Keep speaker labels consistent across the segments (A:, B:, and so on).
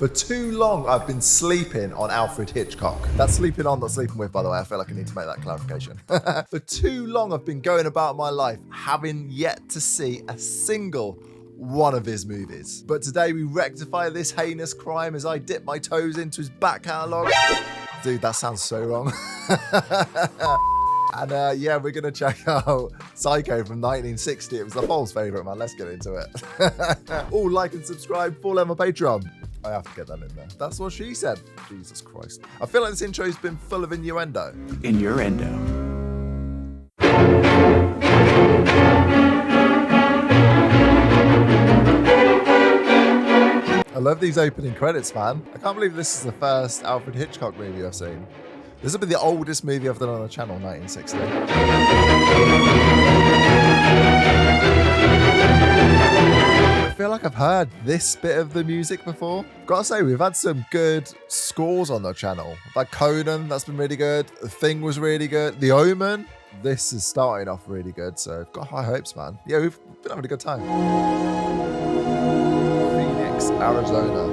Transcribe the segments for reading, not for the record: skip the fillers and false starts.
A: For too long, I've been sleeping on Alfred Hitchcock. That's sleeping on, not sleeping with, by the way. I feel like I need to make that clarification. For too long, I've been going about my life having yet to see a single one of his movies. But today we rectify this heinous crime as I dip my toes into his back catalogue. Dude, that sounds so wrong. And yeah, we're going to check out Psycho from 1960. It was the Pole's favourite, man. Let's get into it. Oh, like and subscribe. Follow my Patreon. I have to get that in there. That's what she said. Jesus Christ. I feel like this intro's been full of innuendo.
B: Innuendo.
A: I love these opening credits, man. I can't believe this is the first Alfred Hitchcock movie I've seen. This will be the oldest movie I've done on the channel, 1960. I feel like I've heard this bit of the music before. Gotta say, we've had some good scores on the channel. Like Conan, that's been really good. The Thing was really good. The Omen, this is starting off really good. So I've got high hopes, man. Yeah, we've been having a good time. Phoenix, Arizona.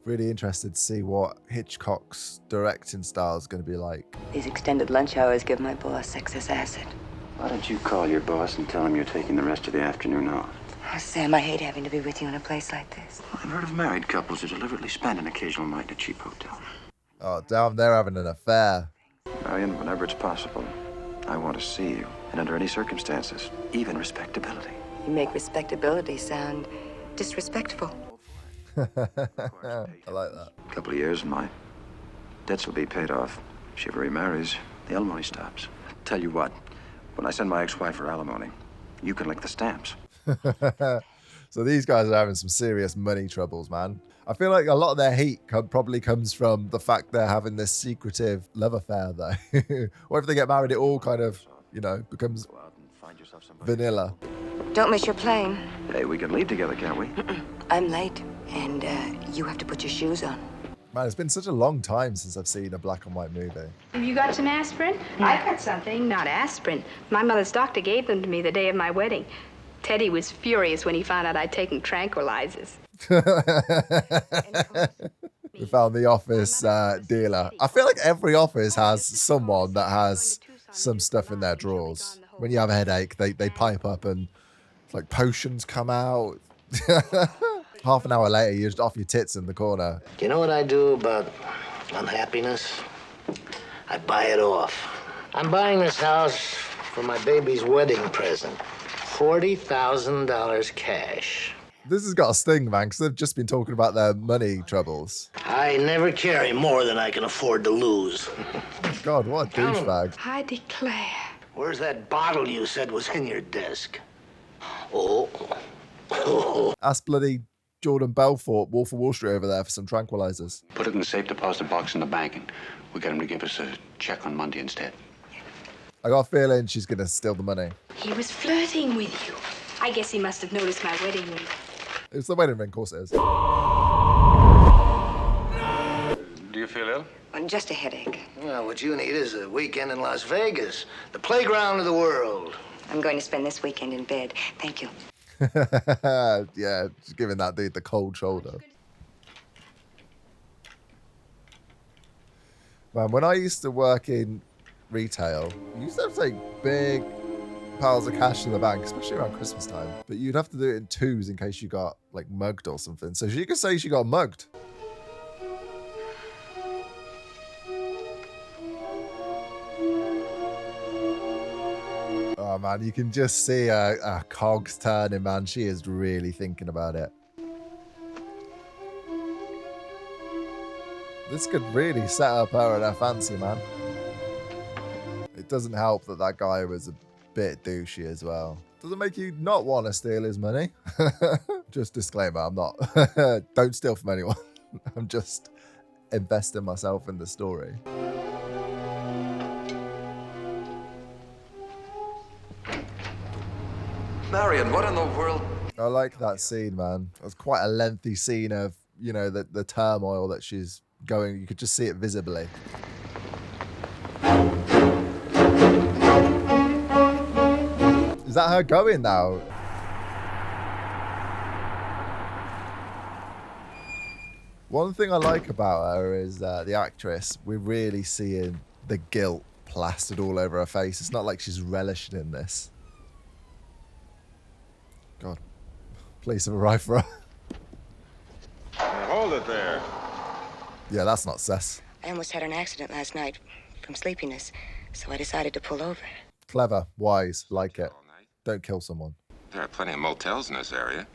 A: Really interested to see what Hitchcock's directing style is going to be like.
C: These extended lunch hours give my boss excess acid.
D: Why don't you call your boss and tell him you're taking the rest of the afternoon off?
C: Oh, Sam, I hate having to be with you in a place like this.
D: Well, I've heard of married couples who deliberately spend an occasional night in a cheap hotel.
A: Oh, damn, they're having an affair.
D: Marion, whenever it's possible, I want to see you. And under any circumstances, even respectability.
C: You make respectability sound disrespectful.
A: I like that.
D: A couple of years and my debts will be paid off. If she ever remarries, the alimony stops. Tell you what, when I send my ex-wife her alimony, you can lick the stamps.
A: So these guys are having some serious money troubles, man. I feel like a lot of their heat probably comes from the fact they're having this secretive love affair, though. Or if they get married, it all kind of, you know, becomes vanilla.
C: Don't miss your plane.
D: Hey, we can leave together, can't we?
C: I'm late, and you have to put your shoes on.
A: Man, it's been such a long time since I've seen a black and white movie.
E: Have you got some aspirin? I got something, not aspirin. My mother's doctor gave them to me the day of my wedding. Teddy was furious when he found out I'd taken tranquilizers.
A: We found the office dealer. I feel like every office has someone that has some stuff in their drawers. When you have a headache, they pipe up and like potions come out. Half an hour later, you're just off your tits in the corner.
F: Do you know what I do about unhappiness? I buy it off. I'm buying this house for my baby's wedding present. $40,000 cash.
A: This has got a sting, man, because they've just been talking about their money troubles.
F: I never carry more than I can afford to lose.
A: God, what a douchebag.
E: I declare.
F: Where's that bottle you said was in your desk? Oh.
A: Ask bloody Jordan Belfort, Wolf of Wall Street over there for some tranquilizers.
B: Put it in the safe deposit box in the bank, and we'll get him to give us a check on Monday instead.
A: I got a feeling she's going to steal the money.
E: He was flirting with you. I guess he must have noticed my wedding ring.
A: It's the wedding ring, of course it is.
B: Do you feel ill?
C: Just a headache.
F: Well, what you need is a weekend in Las Vegas, the playground of the world.
C: I'm going to spend this weekend in bed. Thank you.
A: Yeah, just giving that dude the cold shoulder. Man, when I used to work in retail, you used to have to take big piles of cash in the bank, especially around Christmas time. But you'd have to do it in twos in case you got like mugged or something. So she could say she got mugged. Oh man, you can just see a cogs turning, man. She is really thinking about it. This could really set up her and her fancy, man. It doesn't help that that guy was a bit douchey as well. Doesn't make you not want to steal his money. Just disclaimer, I'm not. Don't steal from anyone. I'm just investing myself in the story.
D: Marion, what in the world?
A: I like that scene, man. It was quite a lengthy scene of, you know, the turmoil that she's going. You could just see it visibly. Is that her going now? One thing I like about her is the actress. We're really seeing the guilt plastered all over her face. It's not like she's relishing in this. God. Police have arrived for her.
G: Hold it there.
A: Yeah, that's not sus.
C: I almost had an accident last night from sleepiness, so I decided to pull over.
A: Clever, wise, like it. Don't kill someone.
G: There are plenty of motels in this area.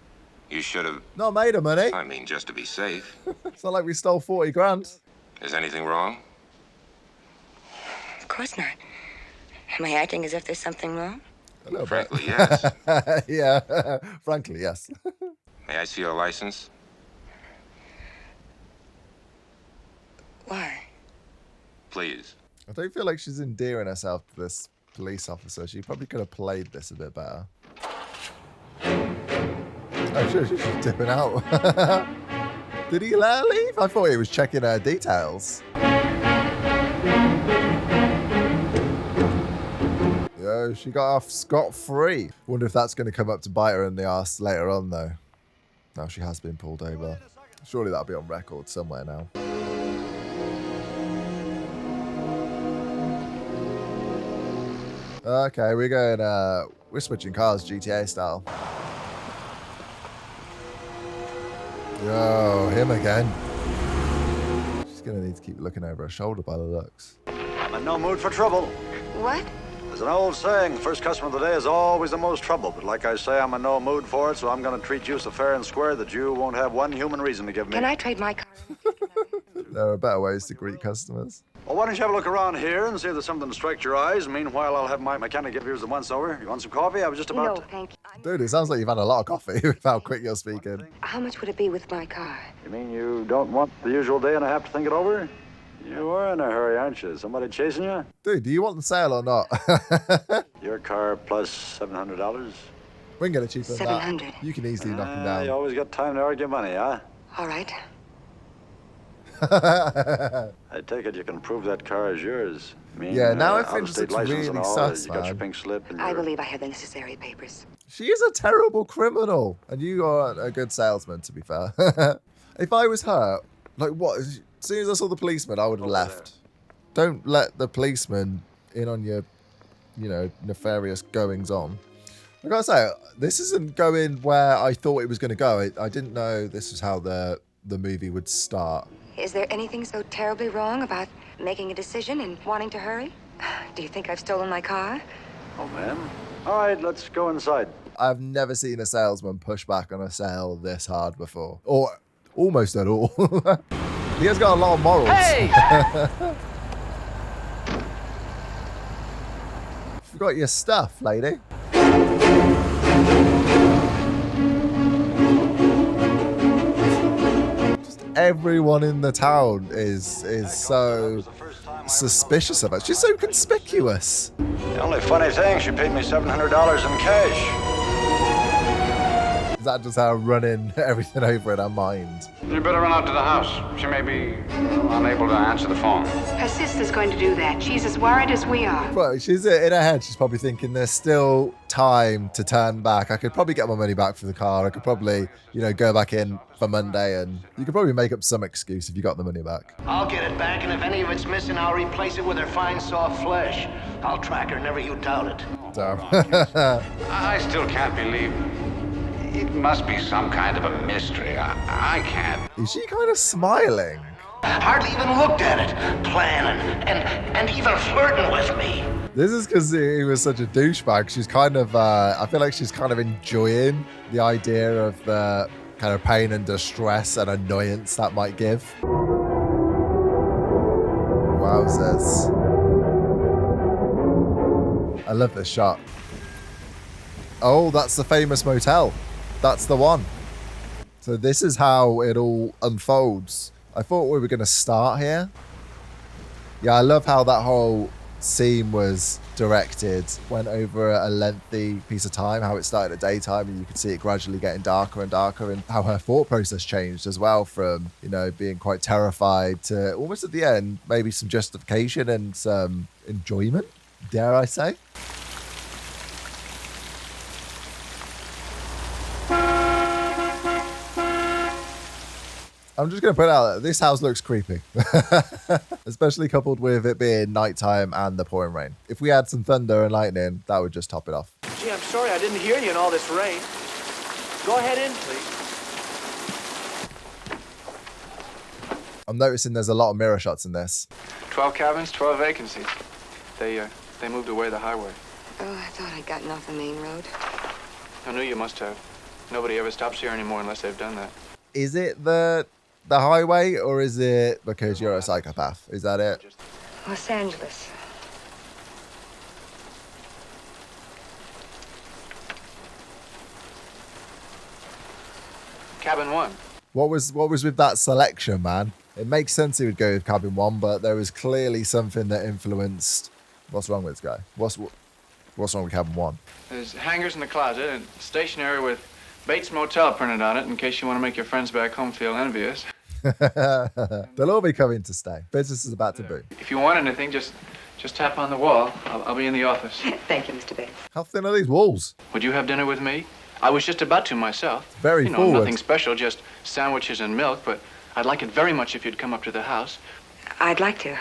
G: You should have...
A: Not made of money.
G: I mean, just to be safe.
A: It's not like we stole 40 grand.
G: Is anything wrong?
C: Of course not. Am I acting as if there's something wrong?
A: A little
G: Frankly,
A: bit.
G: yes.
A: Yeah, frankly, yes.
G: May I see your license?
C: Why?
G: Please.
A: I don't feel like she's endearing herself to this police officer. She probably could have played this a bit better. I'm sure she's dipping out. Did he let her leave? I thought he was checking her details. Yo, she got off scot-free. Wonder if that's going to come up to bite her in the arse later on, though. Now she has been pulled over. Surely that'll be on record somewhere now. Okay, we're going, we're switching cars GTA style. Yo, him again. She's gonna need to keep looking over her shoulder by the looks.
D: I'm in no mood for trouble.
C: What?
D: There's an old saying, the first customer of the day is always the most trouble. But like I say, I'm in no mood for it, so I'm going to treat you so fair and square that you won't have one human reason to give me.
C: Can I trade my car?
A: There are better ways to greet customers.
D: Well, why don't you have a look around here and see if there's something to strike your eyes? Meanwhile, I'll have my mechanic give yours the once over. You want some coffee? I was just about
C: No, thank you.
A: Dude, it sounds like you've had a lot of coffee with how quick you're speaking.
C: How much would it be with my car?
D: You mean you don't want the usual day and a half to think it over? You are in a hurry, aren't you? Somebody chasing you?
A: Dude, do you want the sale or not?
D: Your car plus $700?
A: We can get it cheaper than that.
C: 700.
A: You can easily knock him
D: You
A: down.
D: always got time to argue money, huh?
C: All right.
D: I take it you can prove that car is yours. I mean,
A: Yeah, now it thinks
D: out-of-state
A: it's
D: license
A: really
D: and all.
A: sus,
D: You got your
A: man.
D: pink slip and
C: I
D: your...
C: believe I have the necessary papers.
A: She is a terrible criminal. And you are a good salesman, to be fair. If I was her, like what? As soon as I saw the policeman, I would have left. Don't let the policeman in on your, you know, nefarious goings on. I gotta say, this isn't going where I thought it was going to go. I didn't know this was how the movie would start.
C: Is there anything so terribly wrong about making a decision and wanting to hurry? Do you think I've stolen my car?
D: Oh, man. All right, let's go inside.
A: I've never seen a salesman push back on a sale this hard before. Or almost at all. He has got a lot of morals. Hey! Forgot your stuff, lady. Just everyone in the town is so suspicious of her. She's so conspicuous.
D: The only funny thing, she paid me $700 in cash.
A: Is that just her running everything over in her mind?
B: You better run out to the house. She may be unable to answer the phone.
E: Her sister's going to do that. She's as worried as we are.
A: Well, she's in her head. She's probably thinking there's still time to turn back. I could probably get my money back for the car. I could probably, you know, go back in for Monday, and you could probably make up some excuse if you got the money back.
F: I'll get it back, and if any of it's missing, I'll replace it with her fine, soft flesh. I'll track her, never you doubt it.
A: So,
B: I still can't believe it must be some kind of a mystery. I can't.
A: is she kind of smiling?
F: Hardly even looked at it, planning, and even flirting with me.
A: This is because he was such a douchebag. She's kind of, I feel like she's kind of enjoying the idea of the kind of pain and distress and annoyance that might give. Wowzers. I love this shot. Oh, that's the famous motel. That's the one. So this is how it all unfolds. I thought we were going to start here. Yeah, I love how that whole scene was directed. Went over a lengthy piece of time, how it started at daytime and you could see it gradually getting darker and darker, and how her thought process changed as well from, you know, being quite terrified to almost at the end, maybe some justification and some enjoyment, dare I say. I'm just going to put it out there. This house looks creepy. Especially coupled with it being nighttime and the pouring rain. If we had some thunder and lightning, that would just top it off.
H: Gee, I'm sorry I didn't hear you in all this rain. Go ahead in, please.
A: I'm noticing there's a lot of mirror shots in this.
H: 12 cabins, 12 vacancies. They moved away the highway.
C: Oh, I thought I'd gotten off the main road.
H: I knew you must have. Nobody ever stops here anymore unless they've done that.
A: Is it the highway, or is it because you're a psychopath? Is that it?
C: Los Angeles.
H: Cabin 1.
A: What was with that selection, man? It makes sense he would go with cabin 1, but there was clearly something that influenced. What's wrong with this guy? What's wrong with cabin 1?
H: There's hangers in the closet and stationery with Bates Motel printed on it in case you want to make your friends back home feel envious.
A: They'll all be coming to stay. Business is about to boom.
H: If you want anything, just tap on the wall. I'll be in the office.
C: Thank you, Mr. Bates.
A: How thin are these walls?
H: Would you have dinner with me? I was just about to myself.
A: Very forward.
H: Nothing special, just sandwiches and milk, but I'd like it very much if you'd come up to the house.
C: I'd like to.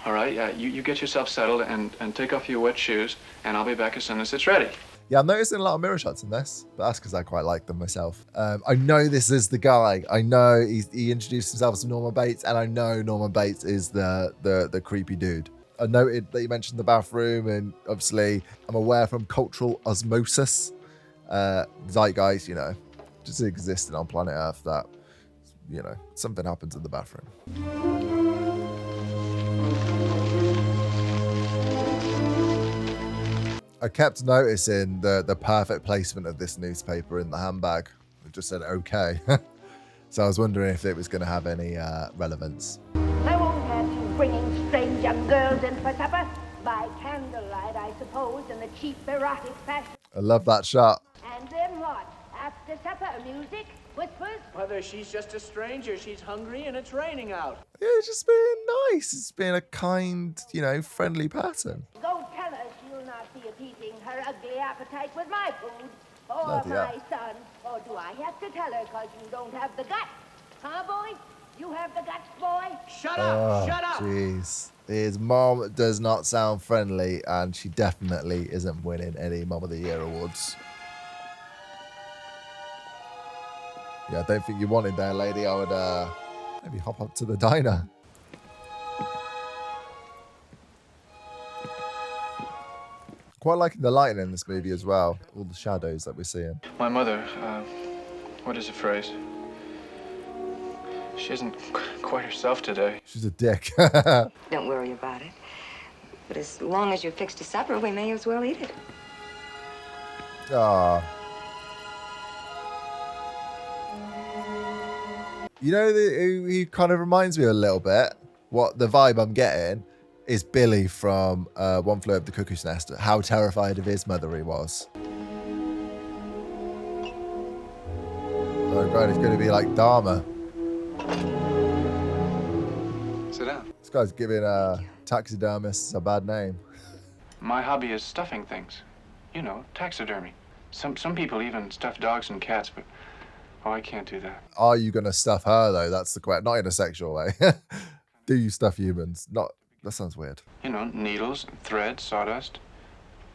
H: All right, yeah, you get yourself settled and take off your wet shoes, and I'll be back as soon as it's ready.
A: Yeah, I'm noticing a lot of mirror shots in this, but that's because I quite like them myself. I know this is the guy. I know he introduced himself as Norman Bates, and I know Norman Bates is the creepy dude. I noted that you mentioned the bathroom, and obviously I'm aware from cultural osmosis, zeitgeist, just existing on planet Earth, that, something happens in the bathroom. I kept noticing the perfect placement of this newspaper in the handbag. It just said okay. So I was wondering if it was going to have any relevance.
I: I won't have you bringing strange young girls in for supper. By candlelight, I suppose, in the cheap erotic fashion.
A: I love that shot.
I: And then what? After supper, music, whispers?
J: Whether she's just a stranger, she's hungry, and it's raining out.
A: Yeah, it's just being nice. It's being a kind, friendly person.
I: Go tell her she'll not be appeasing her ugly appetite with my food. Or
A: Bloody hell.
I: my son. Or do I have to tell her because you don't have the guts? Huh, boy? You have the guts, boy?
J: Shut up! Shut up!
A: Jeez. His mom does not sound friendly, and she definitely isn't winning any Mom of the Year awards. Yeah, I don't think you wanted there, lady. I would maybe hop up to the diner. Quite liking the lighting in this movie as well. All the shadows that we're seeing.
H: My mother, what is the phrase? She isn't quite herself today.
A: She's a dick.
C: Don't worry about it. But as long as you're fixed to supper, we may as well eat it.
A: Ah. He kind of reminds me a little bit. What the vibe I'm getting is Billy from One Flew Over the Cuckoo's Nest. How terrified of his mother he was. Oh god, he's going to be like Dharma.
H: Sit down.
A: This guy's giving taxidermists a bad name.
H: My hobby is stuffing things. Taxidermy. Some people even stuff dogs and cats, but I can't do that.
A: Are you going to stuff her though? That's the question. Not in a sexual way. Do you stuff humans? Not. That sounds weird.
H: Needles, thread, sawdust.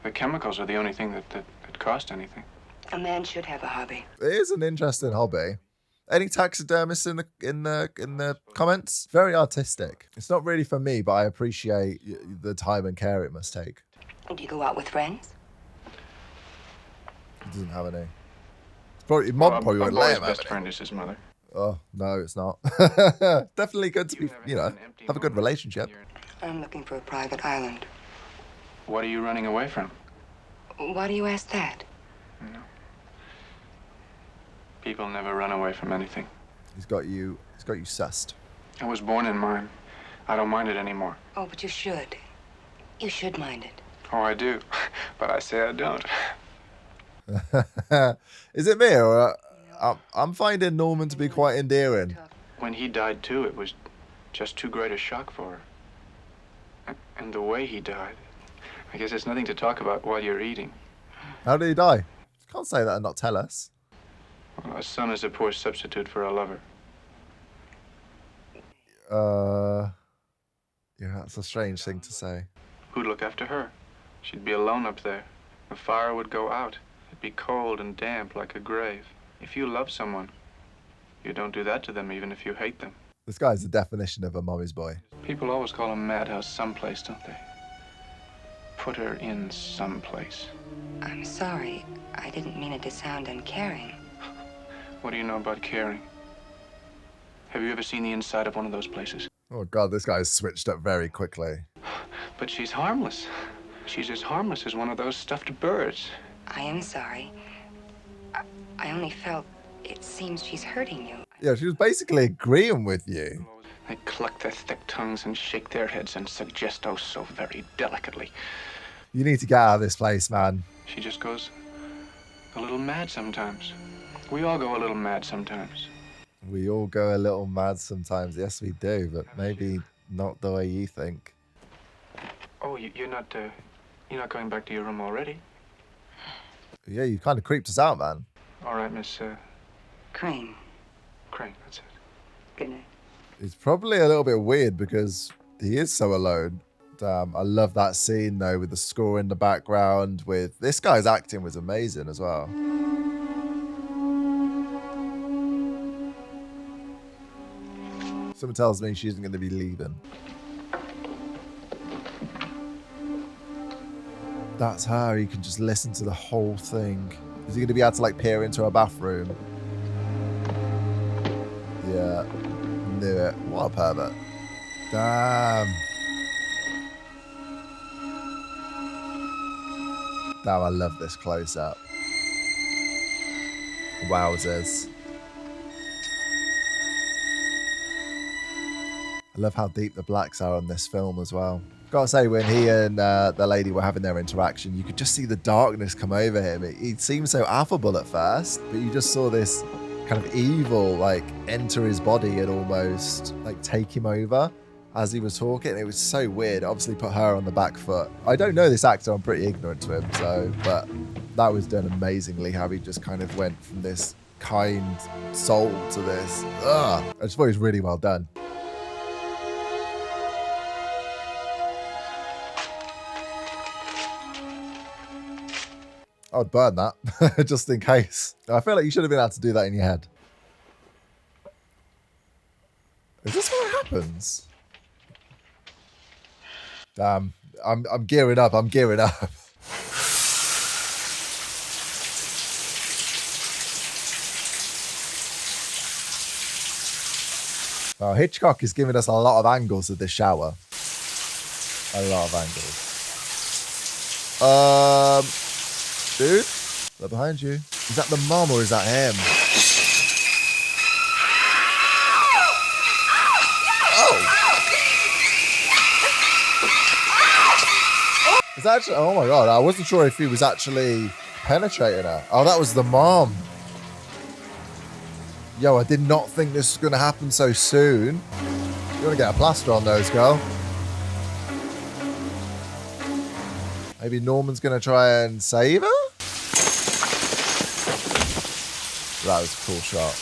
H: The chemicals are the only thing that cost anything.
C: A man should have a hobby.
A: It is an interesting hobby. Any taxidermists in the comments? Very artistic. It's not really for me, but I appreciate the time and care it must take.
C: Do you go out with friends?
A: He doesn't have any. It's probably, Mom probably won't let him have
H: best
A: any.
H: friend is his mother.
A: Oh, no, it's not. Definitely good to be, have a good relationship.
C: I'm looking for a private island.
H: What are you running away from?
C: Why do you ask that?
H: No. People never run away from anything.
A: He's got you sussed.
H: I was born in mine. I don't mind it anymore.
C: Oh, but you should. You should mind it.
H: Oh, I do. But I say I don't.
A: Is it me, or I'm finding Norman to be quite endearing?
H: When he died, too, it was just too great a shock for her. And the way he died. I guess it's nothing to talk about while you're eating.
A: How did he die? You can't say that and not tell us.
H: Well, a son is a poor substitute for a lover.
A: Yeah, that's a strange thing to say.
H: Who'd look after her? She'd be alone up there. The fire would go out. It'd be cold and damp like a grave. If you love someone, you don't do that to them even if you hate them.
A: This guy's the definition of a mommy's boy.
H: People always call a madhouse someplace, don't they? Put her in someplace.
C: I'm sorry. I didn't mean it to sound uncaring.
H: What do you know about caring? Have you ever seen the inside of one of those places?
A: Oh God, this guy's switched up very quickly.
H: But she's harmless. She's as harmless as one of those stuffed birds.
C: I am sorry. I only felt it seems she's hurting you.
A: Yeah, she was basically agreeing with you.
H: They cluck their thick tongues and shake their heads and suggest oh so very delicately.
A: You need to get out of this place, man.
H: She just goes a little mad sometimes. We all go a little mad sometimes.
A: We all go a little mad sometimes. Yes, we do, but maybe not the way you think.
H: Oh, you're not going back to your room already?
A: Yeah, you kind of creeped us out, man.
H: All right, Miss
C: Crane.
H: Crane, that's it.
C: Good night.
A: It's probably a little bit weird because he is so alone. Damn, I love that scene though with the score in the background. With this guy's acting was amazing as well. Someone tells me she isn't going to be leaving. That's her. You can just listen to the whole thing. Is he going to be able to like peer into her bathroom? Yeah, knew it. What a pervert. Damn. Damn, I love this close-up. Wowzers. I love how deep the blacks are on this film as well. Gotta say, when he and the lady were having their interaction, you could just see the darkness come over him. He seemed so affable at first, but you just saw this kind of evil like enter his body and almost like take him over as he was talking. It was so weird. Obviously put her on the back foot. I don't know this actor. I'm pretty ignorant to him, so, but that was done amazingly, how he just kind of went from this kind soul to this. Ugh. I just thought it was really well done. I'd burn that just in case. I feel like you should have been able to do that in your head. Is this what happens? Damn, I'm gearing up. I'm gearing up. Oh, Hitchcock is giving us a lot of angles of this shower. A lot of angles. Dude, they're behind you. Is that the mom or is that him? Oh! It's actually, oh my God, I wasn't sure if he was actually penetrating her. Oh, that was the mom. Yo, I did not think this was going to happen so soon. You want to get a plaster on those, girl? Maybe Norman's going to try and save her? That was a cool shot.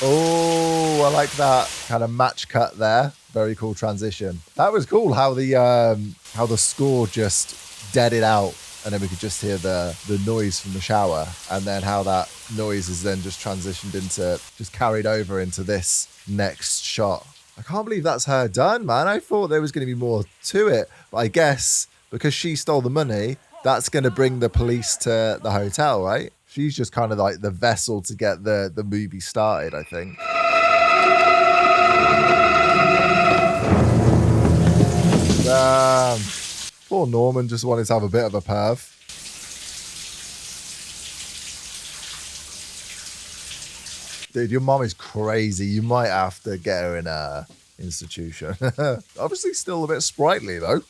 A: Oh, I like that kind of match cut there. Very cool transition. That was cool how the score just deaded out and then we could just hear the noise from the shower, and then how that noise is then just transitioned into, just carried over into this next shot. I can't believe that's her done, man. I thought there was going to be more to it. But I guess because she stole the money, that's going to bring the police to the hotel, right? She's just kind of like the vessel to get the movie started, I think. Damn. Poor Norman just wanted to have a bit of a perv. Dude, your mom is crazy. You might have to get her in a institution. Obviously still a bit sprightly though.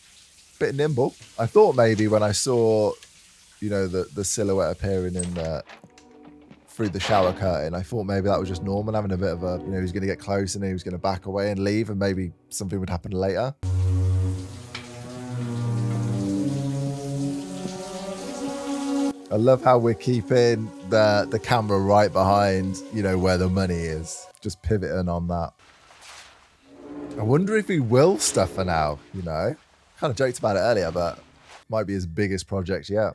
A: Bit nimble. I thought maybe when I saw, you know, the silhouette appearing in through the shower curtain, I thought maybe that was just Norman having a bit of a, you know, he was going to get close and then he was going to back away and leave and maybe something would happen later. I love how we're keeping the camera right behind, you know, where the money is. Just pivoting on that. I wonder if he will Stefano, you know. Kind of joked about it earlier, but might be his biggest project yet.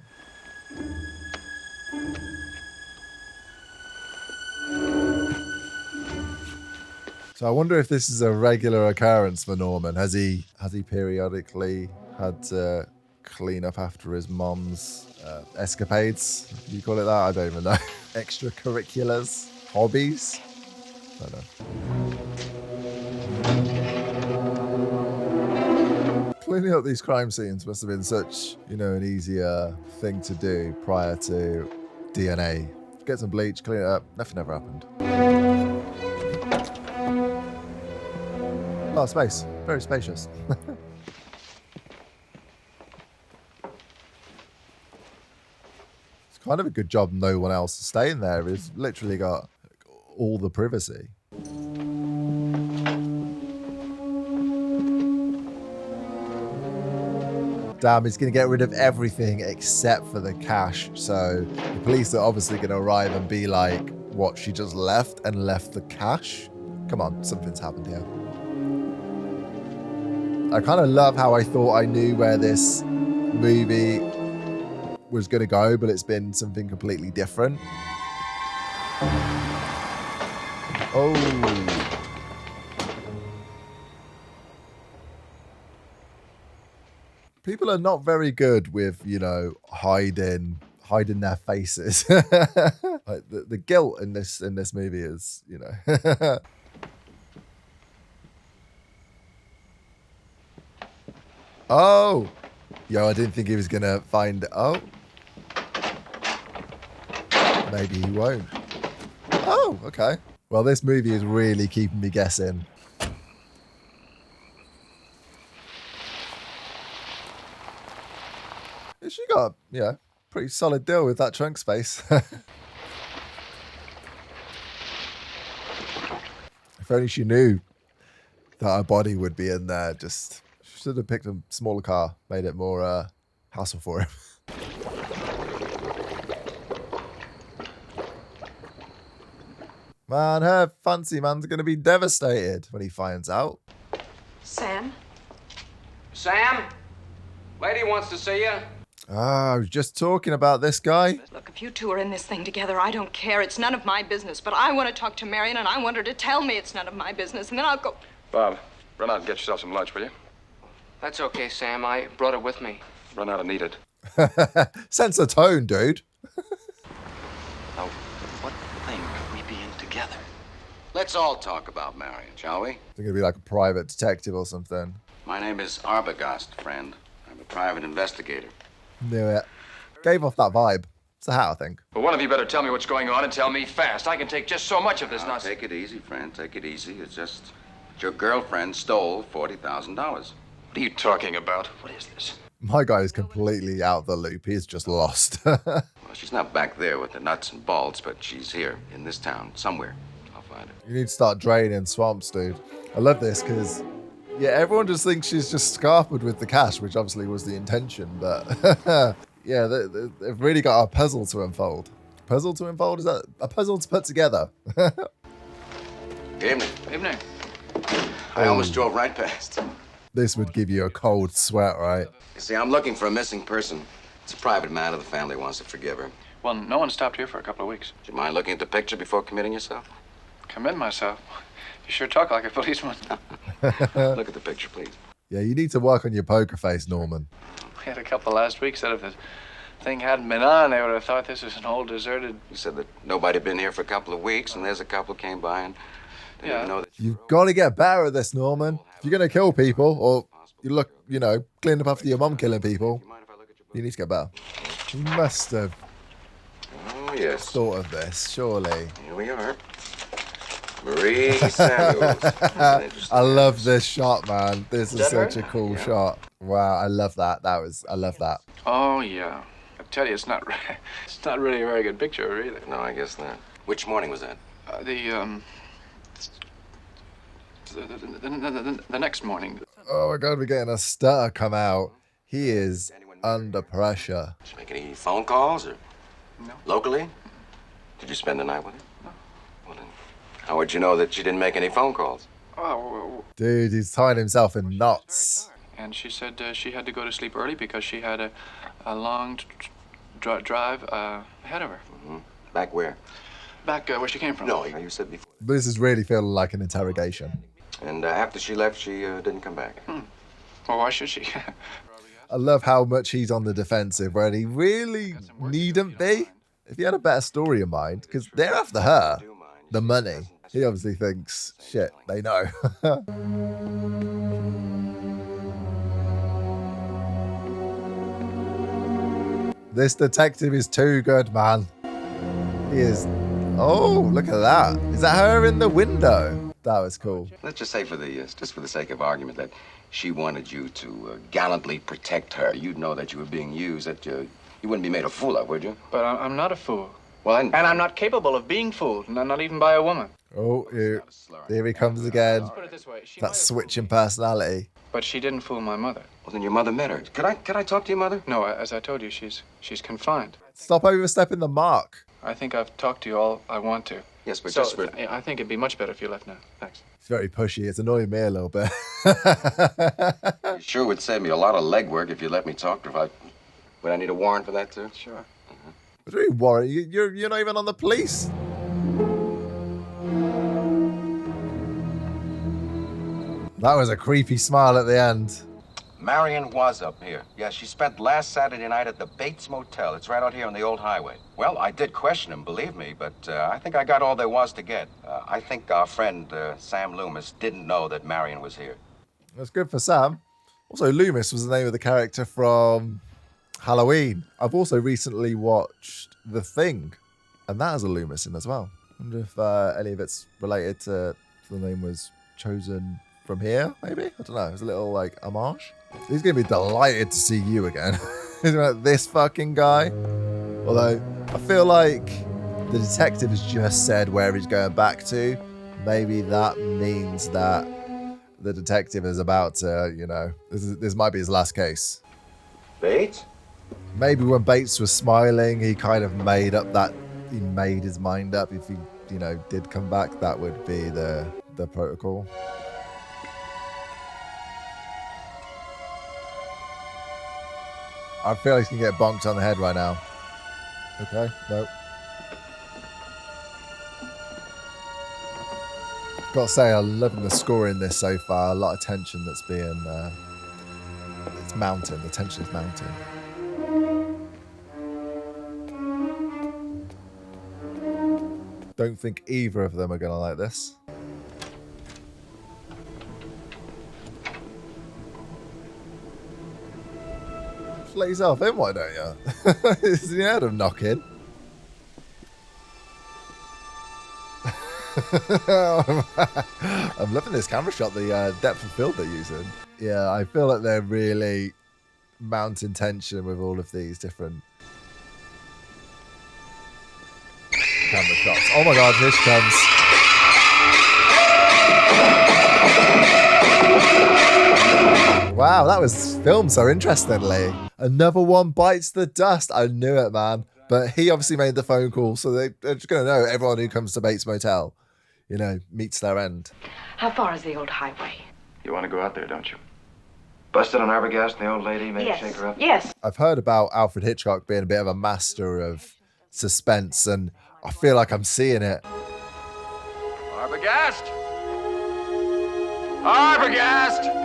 A: So I wonder if this is a regular occurrence for Norman. Has he periodically had to clean up after his mom's escapades? Do you call it that? I don't even know. Extracurriculars? Hobbies? I don't know. Cleaning up these crime scenes must have been such, you know, an easier thing to do prior to DNA. Get some bleach, clean it up, nothing ever happened. Oh, space. Very spacious. It's kind of a good job no one else is staying there. He's literally got all the privacy. Damn, he's going to get rid of everything except for the cash. So the police are obviously going to arrive and be like, what, she just left and left the cash? Come on, something's happened here. I kind of love how I thought I knew where this movie was going to go, but it's been something completely different. Oh. People are not very good with, you know, hiding their faces. Like the guilt in this movie is, you know. Oh, yo, I didn't think he was gonna find. Oh, maybe he won't. Oh, okay. Well, this movie is really keeping me guessing. She got, yeah, pretty solid deal with that trunk space. If only she knew that her body would be in there. Just should have picked a smaller car, made it more hassle for him. Man, her fancy man's going to be devastated when he finds out.
K: Sam?
B: Sam? Lady wants to see you.
A: Ah, I was just talking about this guy.
K: Look, if you two are in this thing together, I don't care. It's none of my business. But I want to talk to Marion, and I want her to tell me it's none of my business, and then I'll go.
D: Bob, run out and get yourself some lunch, will you?
L: That's okay, Sam. I brought it with me.
D: Run out and eat it.
A: Sense of tone, dude.
D: Now, what thing could we be in together?
B: Let's all talk about Marion, shall we?
A: They're going to be like a private detective or something.
B: My name is Arbogast, friend. I'm a private investigator.
A: Knew it. Gave off that vibe. It's a hat, I think.
L: Well, one of you better tell me what's going on and tell me fast. I can take just so much of this nonsense.
B: Take it easy, friend. Take it easy. It's just your girlfriend stole $40,000.
L: What are you talking about? What is this?
A: My guy is completely out of the loop. He's just lost.
B: Well, she's not back there with the nuts and bolts, but she's here in this town somewhere. I'll find her.
A: You need to start draining swamps, dude. I love this because, yeah, everyone just thinks she's just scarpered with the cash, which obviously was the intention, but yeah, they've really got a puzzle to unfold. Puzzle to unfold? Is that a puzzle to put together?
B: Evening.
L: Evening.
B: I almost drove right past.
A: This would give you a cold sweat, right?
B: You see, I'm looking for a missing person. It's a private matter. The family wants to forgive her.
H: Well, no one stopped here for a couple of weeks.
B: Do you mind looking at the picture before committing yourself?
H: Commit myself? You sure talk like a policeman.
B: Look at the picture, please.
A: Yeah, you need to work on your poker face, Norman.
H: We had a couple last week said if the thing hadn't been on, they would have thought this was an old deserted...
B: You said that nobody had been here for a couple of weeks, and there's a couple came by and didn't even know that...
A: You've got to get better at this, Norman. If you're going to kill people, or you look, you know, clean up after your mom killing people, you need to get better. You must have thought of this, surely.
B: Here we are. Marie Samuels.
A: I love this shot, man. This is such a cool shot. Wow, I love that. I love that.
H: Oh, yeah. I tell you, it's not really a very good picture, either.
B: No, I guess not. Which morning was that?
H: The next morning.
A: Oh my God, we're getting a stutter come out. He is under pressure.
B: Did you make any phone calls or
H: No.
D: Locally? Did you spend the night with her? No. Well, then, how would you know that she didn't make any phone calls?
H: Oh.
A: Dude, he's tying himself in knots.
H: And she said she had to go to sleep early because she had a long drive ahead of her.
D: Mm-hmm. Back where?
H: Back where she came from.
D: No, you said before.
A: This is really feeling like an interrogation.
D: And after she left, she didn't come back.
H: Well, why should she?
A: I love how much he's on the defensive when he really needn't be. If he had a better story in mind, because they're after her, the money. He obviously thinks, shit, they know. This detective is too good, man. He is. Oh, look at that. Is that her in the window? That was cool.
D: Let's just say just for the sake of argument, that she wanted you to gallantly protect her. You'd know that you were being used, that you wouldn't be made a fool of, would you?
H: But I'm not a fool.
D: Well,
H: and I'm not capable of being fooled, not even by a woman.
A: Oh, here he comes again.
H: Let's put it this way.
A: That switch in personality.
H: But she didn't fool my mother.
D: Well, then your mother met her. Could I talk to your mother?
H: No, as I told you, she's confined.
A: Stop overstepping the mark.
H: I think I've talked to you all I want to.
D: Yes, but
H: I think it'd be much better if you left now. Thanks.
A: It's very pushy. It's annoying me a little bit.
D: You sure would save me a lot of legwork if you let me talk to her. Would I need a warrant for that, too?
H: Sure.
A: What's really warrant? You're not even on the police. That was a creepy smile at the end.
D: Marion was up here. Yeah, she spent last Saturday night at the Bates Motel. It's right out here on the old highway. Well, I did question him, believe me, but I think I got all there was to get. I think our friend Sam Loomis didn't know that Marion was here.
A: That's good for Sam. Also, Loomis was the name of the character from Halloween. I've also recently watched The Thing, and that has a Loomis in as well. I wonder if any of it's related to the name was chosen from here, maybe? I don't know. It's a little, like, homage. He's going to be delighted to see you again. This fucking guy. Although, I feel like the detective has just said where he's going back to. Maybe that means that the detective is about to, you know, this might be his last case.
D: Bates?
A: Maybe when Bates was smiling, he kind of made his mind up. If he, you know, did come back, that would be the protocol. I feel like he's gonna get bonked on the head right now. Okay, nope. Gotta say, I'm loving the score in this so far. A lot of tension that's being, it's mounting. The tension is mounting. Don't think either of them are gonna like this. Let yourself in, why don't you? You heard him knocking. I'm loving this camera shot, the depth of field they're using. Yeah, I feel like they're really mounting tension with all of these different camera shots. Oh my god, here she comes. Wow, that was filmed so interestingly. Another one bites the dust. I knew it, man. But he obviously made the phone call, so they're just going to know everyone who comes to Bates Motel, you know, meets their end.
K: How far is the old highway?
D: You want to go out there, don't you? Busted on Arbogast and the old lady, maybe shake her up?
K: Yes.
A: I've heard about Alfred Hitchcock being a bit of a master of suspense, and I feel like I'm seeing it.
L: Arbogast! Arbogast!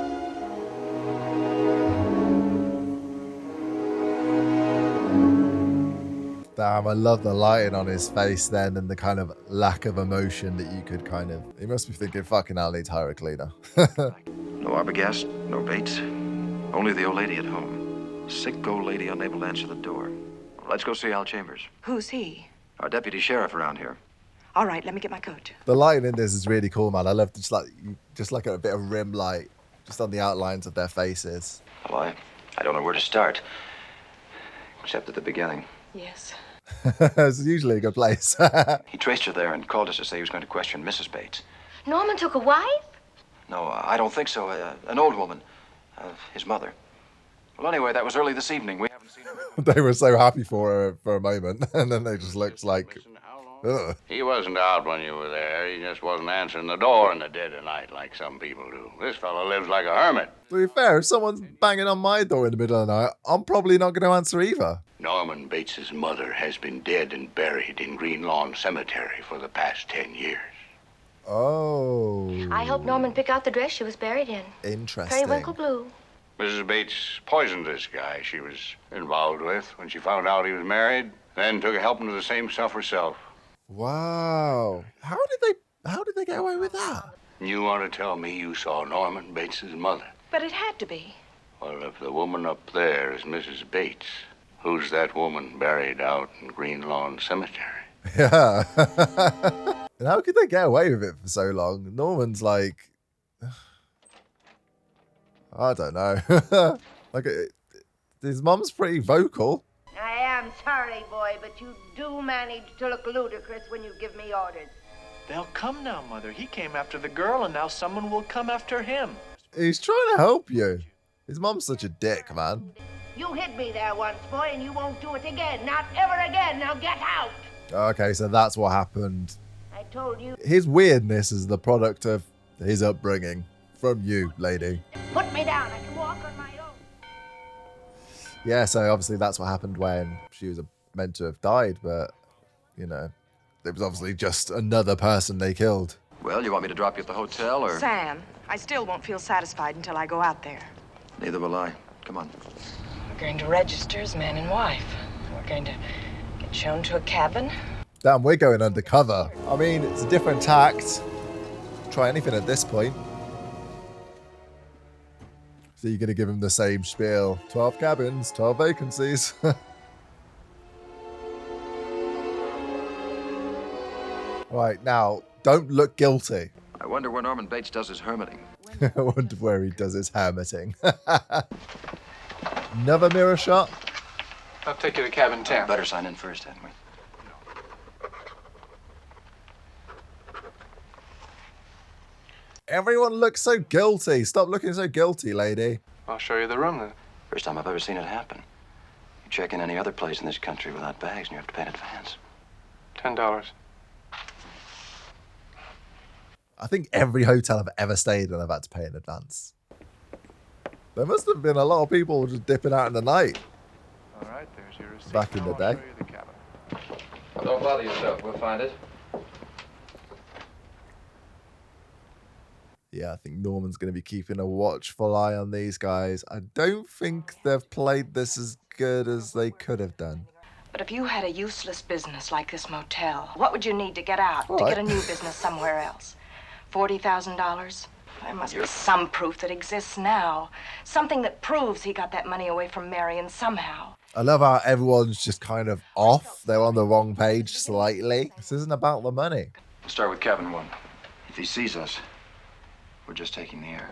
A: Damn, I love the lighting on his face then and the kind of lack of emotion that you could kind of... He must be thinking, fucking hell, I need to hire a cleaner.
D: No Arbogast, no Bates. Only the old lady at home. Sick old lady unable to answer the door. Let's go see Al Chambers.
K: Who's he?
D: Our deputy sheriff around here.
K: All right, let me get my coat.
A: The lighting in this is really cool, man. I love just like a bit of rim light just on the outlines of their faces.
D: Well, I don't know where to start. Except at the beginning.
K: Yes.
A: It's usually a good place.
D: He traced her there and called us to say he was going to question Mrs. Bates.
C: Norman took a wife?
D: No, I don't think so. An old woman. His mother.
L: Well, anyway, that was early this evening. We haven't...
A: They were so happy for her for a moment, and then they just looked like, ugh.
B: He wasn't out when you were there. He just wasn't answering the door in the dead of night like some people do. This fellow lives like a hermit.
A: To be fair, if someone's banging on my door in the middle of the night, I'm probably not going to answer either.
B: Norman Bates's mother has been dead and buried in Green Lawn Cemetery for the past 10 years.
A: Oh.
M: I helped Norman pick out the dress she was buried in.
A: Interesting.
M: Periwinkle blue.
B: Mrs. Bates poisoned this guy she was involved with when she found out he was married, then took a helping to the same stuff herself.
A: Wow. How did they get away with that?
B: You want to tell me you saw Norman Bates's mother?
K: But it had to be.
B: Well, if the woman up there is Mrs. Bates, who's that woman buried out in Green Lawn Cemetery?
A: Yeah. And how could they get away with it for so long? Norman's like, I don't know. Like, his mum's pretty vocal.
I: I am sorry, boy, but you do manage to look ludicrous when you give me orders.
J: They'll come now, Mother. He came after the girl, and now someone will come after him.
A: He's trying to help you. His mum's such a dick, man.
I: You hit me there once, boy, and you won't do it again. Not ever again. Now get out.
A: Okay, so that's what happened.
I: I told you.
A: His weirdness is the product of his upbringing. From you, lady.
I: Put me down. I can walk on my own.
A: Yeah, so obviously that's what happened when she was meant to have died, but, you know, it was obviously just another person they killed.
L: Well, you want me to drop you at the hotel, or...?
K: Sam, I still won't feel satisfied until I go out there.
L: Neither will I. Come on.
K: We're going to register as man and wife. We're going to get shown to a cabin.
A: Damn, we're going undercover. I mean, it's a different tact. Try anything at this point. So you're going to give him the same spiel. 12 cabins, 12 vacancies. Right, now, don't look guilty.
L: I wonder where Norman Bates does his hermiting.
A: I wonder where he does his hermiting. Another mirror shot.
H: I'll take you to cabin 10.
L: Better sign in first, hadn't we?
A: Everyone looks so guilty. Stop looking so guilty, lady.
H: I'll show you the room, then.
L: First time I've ever seen it happen. You check in any other place in this country without bags, and you have to pay in advance.
H: $10.
A: I think every hotel I've ever stayed in, I've had to pay in advance. There must have been a lot of people just dipping out in the night.
H: All right, there's your receipt.
A: Back in the day.
H: I'll show you the cabin.
L: Well, don't bother yourself. We'll find it.
A: Yeah, I think Norman's going to be keeping a watchful eye on these guys. I don't think they've played this as good as they could have done.
K: But if you had a useless business like this motel, what would you need to get out,
A: All
K: to
A: right.
K: get a new business somewhere else? $40,000? There must be some proof that exists now. Something that proves he got that money away from Marion somehow.
A: I love how everyone's just kind of off. They're on the wrong page slightly. This isn't about the money.
L: We'll start with cabin 1. If he sees us, we're just taking the air.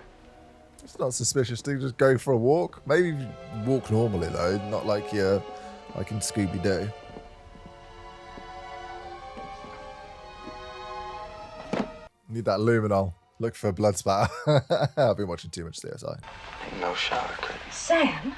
A: It's not suspicious to just go for a walk. Maybe walk normally, though. Not like you're like in Scooby-Doo. Need that luminol. Look for a blood spatter. I've been watching too much CSI.
L: Ain't no shower curtain.
K: Sam,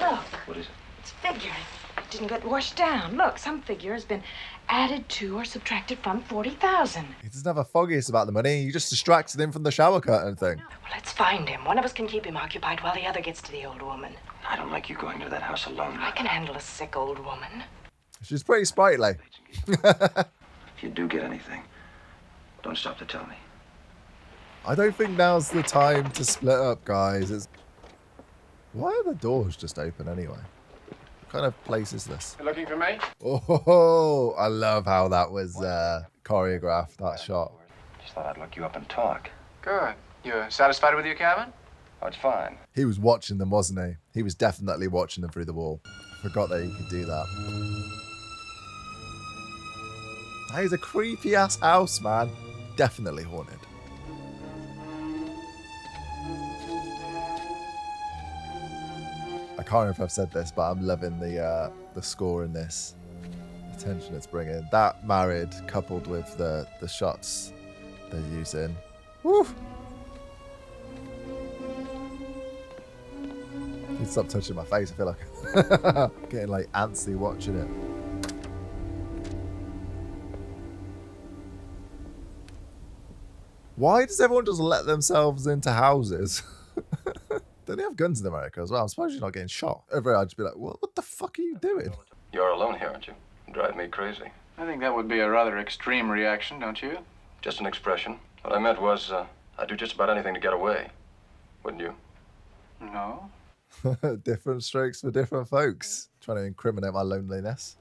K: look,
L: What is it?
K: it's figuring. It didn't get washed down. Look, some figure has been added to or subtracted from 40,000.
A: He doesn't have a foggiest about the money. You just distracted him from the shower curtain thing.
K: Well, let's find him. One of us can keep him occupied while the other gets to the old woman.
L: I don't like you going to that house alone.
K: I can handle a sick old woman.
A: She's pretty sprightly.
L: If you do get anything, don't stop to tell me.
A: I don't think now's the time to split up, guys. Why are the doors just open anyway? What kind of place is this?
H: You looking for me?
A: Oh, I love how that was choreographed, that shot.
L: Just thought I'd look you up and talk.
H: Good. You satisfied with your cabin?
L: Oh, it's fine.
A: He was watching them, wasn't he? He was definitely watching them through the wall. I forgot that he could do that. That is a creepy-ass house, man. Definitely haunted. I can't remember if I've said this, but I'm loving the score in this. The tension it's bringing. That married, coupled with the shots they're using. Woo! Need to stop touching my face. I feel like getting like antsy watching it. Why does everyone just let themselves into houses? Don't they have guns in America as well? I'm surprised you're not getting shot. Everywhere I'd just be like, what the fuck are you doing?
L: You're alone here, aren't you? You drive me crazy.
H: I think that would be a rather extreme reaction, don't you?
L: Just an expression. What I meant was, I'd do just about anything to get away. Wouldn't you?
H: No.
A: Different strokes for different folks. Trying to incriminate my loneliness.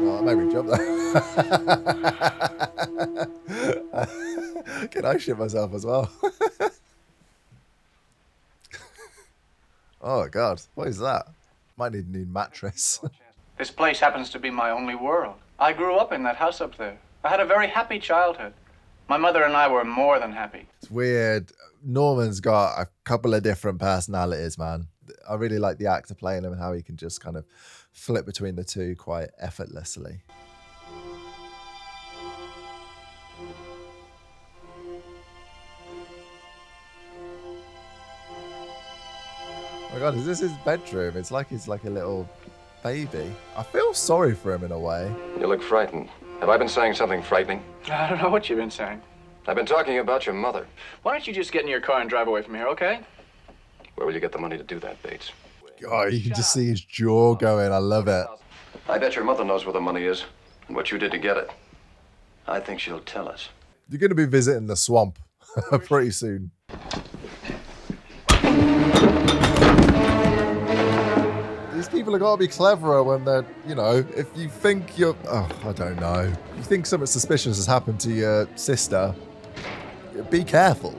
A: Oh, that made me jump there. Can I shit myself as well? Oh, God. What is that? Might need a new mattress.
H: This place happens to be my only world. I grew up in that house up there. I had a very happy childhood. My mother and I were more than happy.
A: It's weird. Norman's got a couple of different personalities, man. I really like the actor playing him and how he can just kind of flip between the two quite effortlessly. Oh my God, is this his bedroom? It's like he's like a little baby. I feel sorry for him in a way.
L: You look frightened. Have I been saying something frightening?
H: I don't know what you've been saying.
L: I've been talking about your mother.
H: Why don't you just get in your car and drive away from here, okay?
L: Where will you get the money to do that, Bates?
A: God, you can just see his jaw going. I love it.
L: I bet your mother knows where the money is and what you did to get it. I think she'll tell us.
A: You're going to be visiting the swamp pretty soon. These people have got to be cleverer when they're, you know, if you think you're, oh, I don't know. If you think something suspicious has happened to your sister, be careful.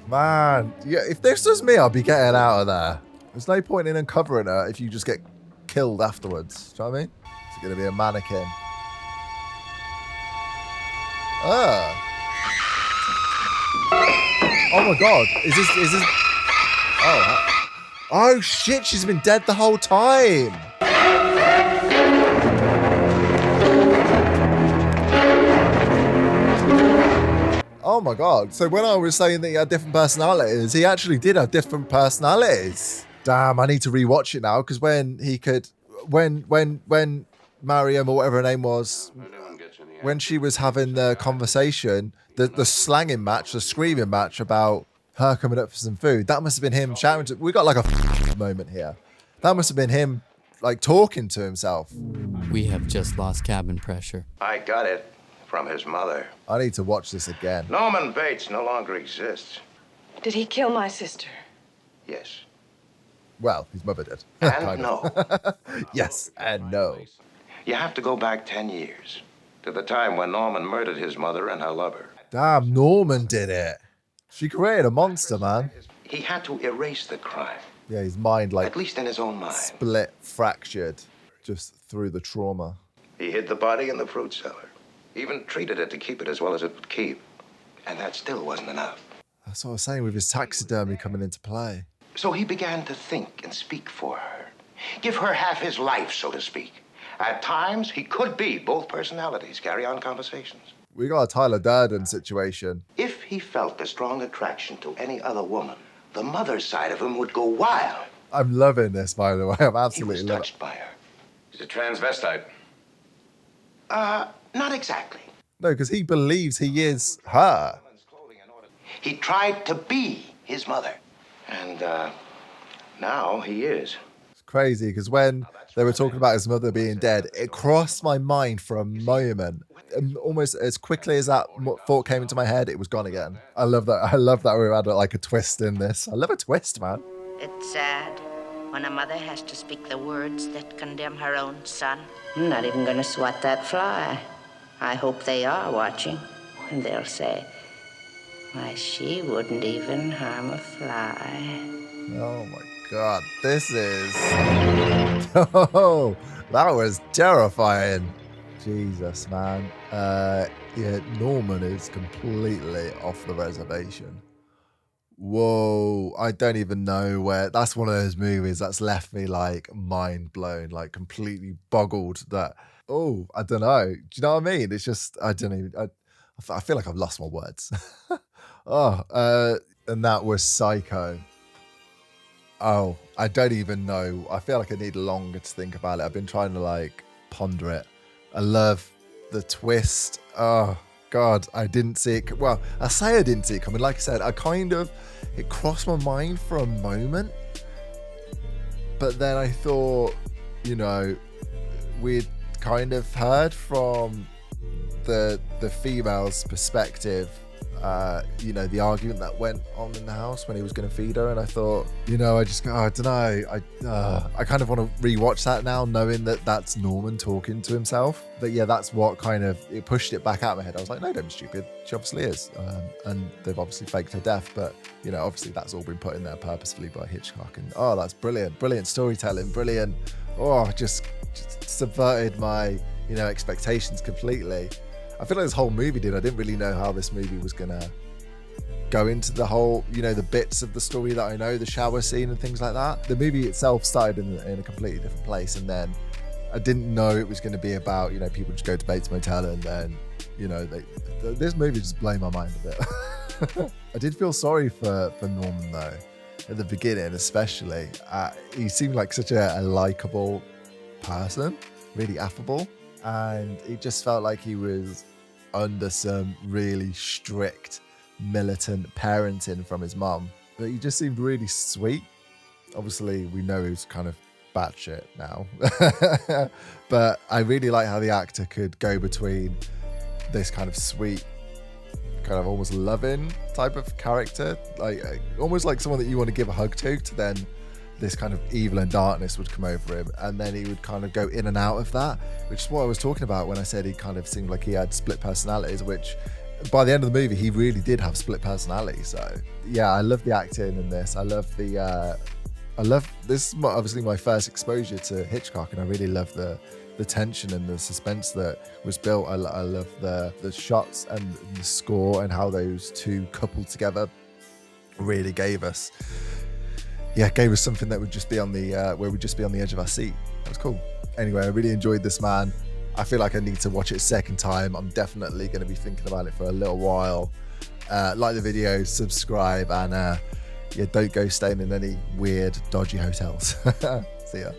A: Man, yeah, if this was me, I'd be getting out of there. There's no point in uncovering her if you just get killed afterwards. Do you know what I mean? It's going to be a mannequin. Oh my God. Is this... Oh shit, she's been dead the whole time. Oh my God. So when I was saying that he had different personalities, he actually did have different personalities. Damn, I need to rewatch it now, because when Marion, or whatever her name was, when she was having the conversation, the slanging match, the screaming match about her coming up for some food, that must have been him shouting to, we got like a moment here. That must have been him like talking to himself.
N: We have just lost cabin pressure.
D: I got it from his mother.
A: I need to watch this again.
D: Norman Bates no longer exists.
K: Did he kill my sister?
D: Yes.
A: Well, his mother did.
D: And no.
A: Yes and no.
D: You have to go back 10 years to the time when Norman murdered his mother and her lover.
A: Damn, Norman did it. She created a monster, man.
D: He had to erase the crime.
A: Yeah, his mind, like,
D: at least in his own mind,
A: split, fractured, just through the trauma.
D: He hid the body in the fruit cellar. Even treated it to keep it as well as it would keep. And that still wasn't enough.
A: That's what I was saying with his taxidermy coming into play.
D: So he began to think and speak for her. Give her half his life, so to speak. At times, he could be both personalities, carry on conversations.
A: We got a Tyler Durden situation.
D: If he felt a strong attraction to any other woman, the mother's side of him would go wild.
A: I'm loving this, by the way. I'm absolutely
D: He was touched by her.
L: He's a transvestite.
D: Not exactly.
A: No, because he believes he is her.
D: He tried to be his mother. And now he is.
A: It's crazy, because when they were talking about his mother being dead, it crossed my mind for a moment. And almost as quickly as that thought came into my head, it was gone again. I love that. I love that we had like a twist in this. I love a twist, man.
O: It's sad when a mother has to speak the words that condemn her own son. I'm not even going to swat that fly. I hope they are watching. And they'll say, why, she wouldn't even harm a fly.
A: Oh my God, this is... Oh, that was terrifying. Jesus, man. Yeah, Norman is completely off the reservation. Whoa, I don't even know where... That's one of those movies that's left me like mind blown, like completely boggled that Oh, I don't know. Do you know what I mean? It's just, I don't even, I feel like I've lost my words. And that was Psycho. Oh, I don't even know. I feel like I need longer to think about it. I've been trying to like ponder it. I love the twist. Oh God, I didn't see it. Well, I say I didn't see it coming. Like I said, it crossed my mind for a moment. But then I thought, you know, we'd kind of heard from the female's perspective, you know, the argument that went on in the house when he was going to feed her, and I thought, you know, I don't know, I kind of want to rewatch that now, knowing that that's Norman talking to himself. But yeah, that's what kind of, it pushed it back out of my head. I was like, no, don't be stupid, she obviously is, and they've obviously faked her death, but you know, obviously that's all been put in there purposefully by Hitchcock, and oh, that's brilliant storytelling, brilliant. Oh, just subverted my, you know, expectations completely. I feel like this whole movie did. I didn't really know how this movie was gonna go into the whole, you know, the bits of the story that I know, the shower scene and things like that. The movie itself started in a completely different place, and then I didn't know it was going to be about, you know, people just go to Bates Motel, and then, you know, this movie just blew my mind a bit. I did feel sorry for Norman though, at the beginning especially. He seemed like such a likable person, really affable, and it just felt like he was under some really strict militant parenting from his mum, but he just seemed really sweet. Obviously we know he's kind of batshit now, but I really like how the actor could go between this kind of sweet, kind of almost loving type of character, like almost like someone that you want to give a hug to then this kind of evil and darkness would come over him, and then he would kind of go in and out of that, which is what I was talking about when I said he kind of seemed like he had split personalities, which by the end of the movie he really did have split personalities. So yeah, I love the acting in this. I love this is obviously my first exposure to Hitchcock, and I really love the tension and the suspense that was built. I love the shots and the score, and how those two coupled together really gave us something that would just be on the where we'd just be on the edge of our seat. That was cool. Anyway, I really enjoyed this, man. I feel like I need to watch it a second time. I'm definitely going to be thinking about it for a little while. Like the video, subscribe, and yeah, don't go staying in any weird, dodgy hotels. See ya.